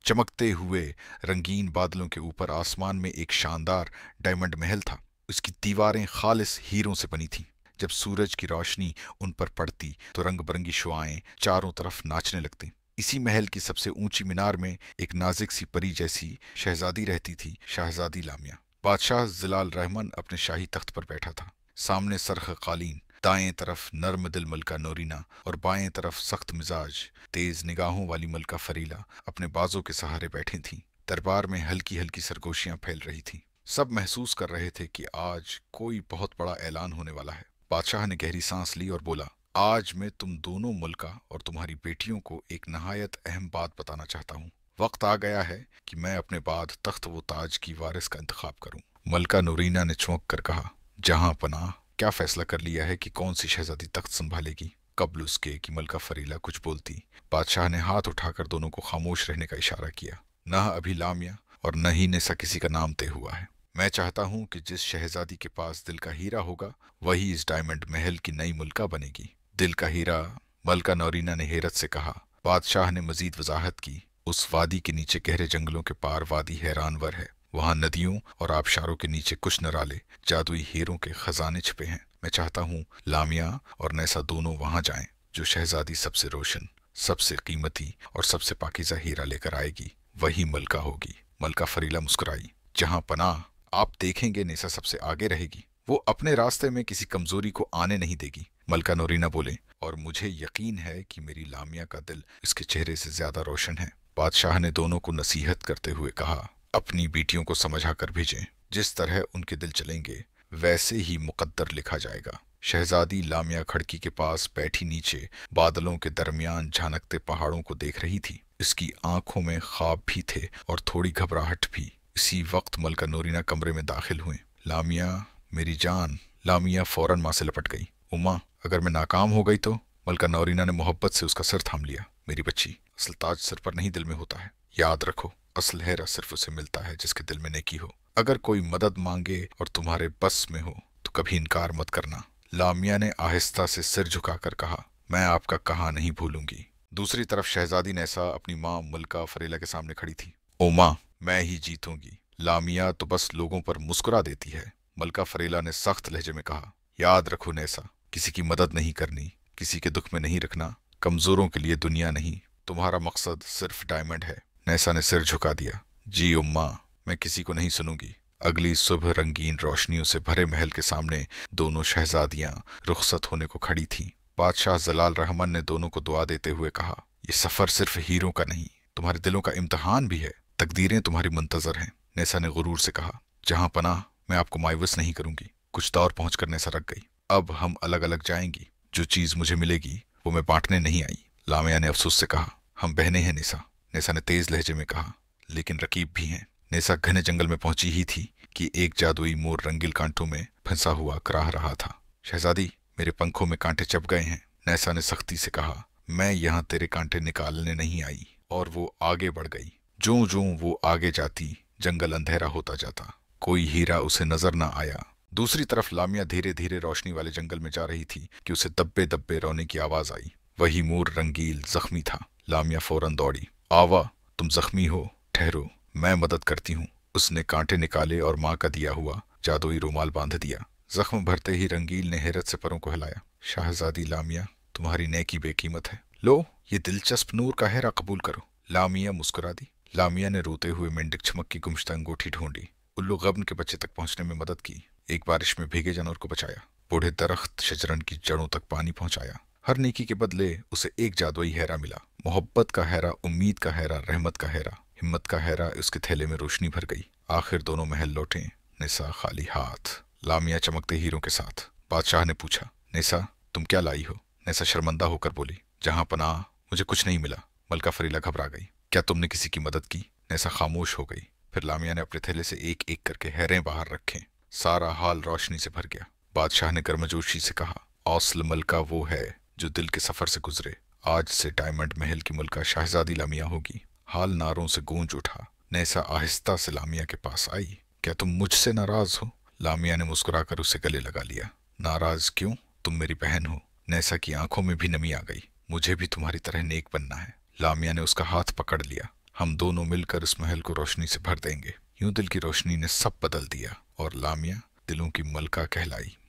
चमकते हुए रंगीन बादलों के ऊपर आसमान में एक शानदार डायमंड महल था। उसकी दीवारें खालिस हीरों से बनी थीं। जब सूरज की रोशनी उन पर पड़ती तो रंग बिरंगी शुआएं चारों तरफ नाचने लगती। इसी महल की सबसे ऊंची मीनार में एक नाजुक सी परी जैसी शहजादी रहती थी, शहजादी लामिया। बादशाह जलाल रहमान अपने शाही तख्त पर बैठा था। सामने सरख कालीन, दाएं तरफ नर्म दिल मलका नोरीना और बाएं तरफ सख्त मिजाज तेज निगाहों वाली मलका फरीला अपने बाजों के सहारे बैठी थीं। दरबार में हल्की हल्की सरगोशियां फैल रही थीं। सब महसूस कर रहे थे कि आज कोई बहुत बड़ा ऐलान होने वाला है। बादशाह ने गहरी सांस ली और बोला, आज मैं तुम दोनों मुल्का और तुम्हारी बेटियों को एक नहायत अहम बात बताना चाहता हूँ। वक्त आ गया है कि मैं अपने बाद तख्त व ताज की वारिस का इंतखाब करूं। मलका नूरीना ने चौंक कर कहा, जहां पनाह, क्या फैसला कर लिया है कि कौन सी शहजादी तख्त संभालेगी? कबल उसके कि मलका फरीला कुछ बोलती, बादशाह ने हाथ उठाकर दोनों को खामोश रहने का इशारा किया। न अभी लामिया और न ही नेसा किसी का नाम तय हुआ है। मैं चाहता हूं कि जिस शहजादी के पास दिल का हीरा होगा वही इस डायमंड महल की नई मुल्का बनेगी। दिल का हीरा? मलका नौरीना ने हैरत से कहा। बादशाह ने मजीद वजाहत की, उस वादी के नीचे गहरे जंगलों के पार वादी हैरानवर है। वहां नदियों और आबशारों के नीचे कुछ नराले जादुई हीरों के खजाने छिपे हैं। मैं चाहता हूँ लामिया और नैसा दोनों वहां जाएं। जो शहजादी सबसे रोशन, सबसे कीमती और सबसे पाकीज़ा हीरा लेकर आएगी वही मलका होगी। मलका फरीला मुस्कुराई। जहां पनाह, आप देखेंगे नेसा सबसे आगे रहेगी। वो अपने रास्ते में किसी कमजोरी को आने नहीं देगी। मलका नोरीना बोले, और मुझे यकीन है कि मेरी लामिया का दिल इसके चेहरे से ज्यादा रोशन है। बादशाह ने दोनों को नसीहत करते हुए कहा, अपनी बेटियों को समझा कर भेजें। जिस तरह उनके दिल चलेंगे वैसे ही मुकद्दर लिखा जाएगा। शहजादी लामिया खिड़की के पास बैठी नीचे बादलों के दरमियान झांकते पहाड़ों को देख रही थी। इसकी आंखों में ख्वाब भी थे और थोड़ी घबराहट भी। इसी वक्त मलका नूरीना कमरे में दाखिल हुए। लामिया, मेरी जान। लामिया फौरन मां से लपट गई। उम्मा, अगर मैं नाकाम हो गई तो? मलका नौरीना ने मोहब्बत से उसका सिर थाम लिया। मेरी बच्ची, असल ताज सिर पर नहीं दिल में होता है। याद रखो, असल हैरा सिर्फ उसे मिलता है जिसके दिल में नेकी हो। अगर कोई मदद मांगे और तुम्हारे बस में हो तो कभी इनकार मत करना। लामिया ने आहिस्ता से सिर झुकाकर कहा, मैं आपका कहा नहीं भूलूंगी। दूसरी तरफ शहजादी नैसा अपनी माँ मलका फरीला के सामने खड़ी थी। ओ माँ, मैं ही जीतूंगी। लामिया तो बस लोगों पर मुस्कुरा देती है। मलका फरीला ने सख्त लहजे में कहा, याद रखो नैसा, किसी की मदद नहीं करनी, किसी के दुख में नहीं रखना। कमजोरों के लिए दुनिया नहीं। तुम्हारा मकसद सिर्फ डायमंड है। नैसा ने सिर झुका दिया। जी उम्मा, मैं किसी को नहीं सुनूंगी। अगली सुबह रंगीन रोशनियों से भरे महल के सामने दोनों शहजादियां रुखसत होने को खड़ी थीं। बादशाह जलाल रहमान ने दोनों को दुआ देते हुए कहा, यह सफर सिर्फ हीरों का नहीं, तुम्हारे दिलों का इम्तिहान भी है। तकदीरें तुम्हारी मुंतजर हैं। नैसा ने गुरूर से कहा, जहां पनाह, मैं आपको मायूस नहीं करूंगी। कुछ दौर पहुंचकर नैसा रख गई। अब हम अलग अलग जाएंगी। जो चीज मुझे मिलेगी वो मैं बांटने नहीं आई। लामिया ने अफसोस से कहा, हम बहनें हैं नैसा। नैसा ने तेज लहजे में कहा, लेकिन रकीब भी हैं। नैसा घने जंगल में पहुंची ही थी कि एक जादुई मोर रंगील कांटों में फंसा हुआ कराह रहा था। शहजादी, मेरे पंखों में कांटे चप गए हैं। नैसा ने सख्ती से कहा, मैं यहाँ तेरे कांटे निकालने नहीं आई। और वो आगे बढ़ गई। ज्यों ज्यों वो आगे जाती जंगल अंधेरा होता जाता। कोई हीरा उसे नजर न आया। दूसरी तरफ लामिया धीरे धीरे रोशनी वाले जंगल में जा रही थी कि उसे दब्बे दब्बे रोने की आवाज आई। वही मोर रंगील जख्मी था। लामिया फौरन दौड़ी। आवा, तुम जख्मी हो, ठहरो, मैं मदद करती हूँ। उसने कांटे निकाले और माँ का दिया हुआ जादुई रुमाल बांध दिया। जख्म भरते ही रंगील ने हैरत से परों को हिलाया। शाहजादी लामिया, तुम्हारी नेकी बेकीमत है। लो, ये दिलचस्प नूर का हैरा कबूल करो। लामिया मुस्कुरा दी। लामिया ने रोते हुए मेंढक चमक की गुमशुदा अंगूठी ढूंढी। उल्लू गबन के बच्चे तक पहुंचने में मदद की। एक बारिश में भीगे जानवर को बचाया। बूढ़े दरख्त शजरन की जड़ों तक पानी पहुंचाया। हर नेकी के बदले उसे एक जादुई हैरा मिला। मोहब्बत का हैरा, उम्मीद का हैरा, रहमत का हैरा, हिम्मत का हैरा। उसके थैले में रोशनी भर गई। आखिर दोनों महल लौटे, निसा खाली हाथ, लामिया चमकते हीरों के साथ। बादशाह ने पूछा, निसा, तुम क्या लाई हो? निसा शर्मंदा होकर बोली, जहां पनाह, मुझे कुछ नहीं मिला। मलका फरीला घबरा गई। क्या तुमने किसी की मदद की? निसा खामोश हो गई। फिर लामिया ने अपने थैले से एक एक करके हैरें बाहर रखे। सारा हाल रोशनी से भर गया। बादशाह ने गर्मजोशी से कहा, औसल मलका वो है जो दिल के सफर से गुजरे। आज से डायमंड महल की मलका शहजादी लामिया होगी। हाल नारों से गूंज उठा। नैसा आहिस्ता से लामिया के पास आई। क्या तुम मुझसे नाराज हो? लामिया ने मुस्कुराकर उसे गले लगा लिया। नाराज क्यों? तुम मेरी बहन हो। नैसा की आंखों में भी नमी आ गई। मुझे भी तुम्हारी तरह नेक बनना है। लामिया ने उसका हाथ पकड़ लिया। ہم دونوں مل کر اس محل کو روشنی سے بھر دیں گے۔ یوں دل کی روشنی نے سب بدل دیا اور لامیا دلوں کی ملکہ کہلائی۔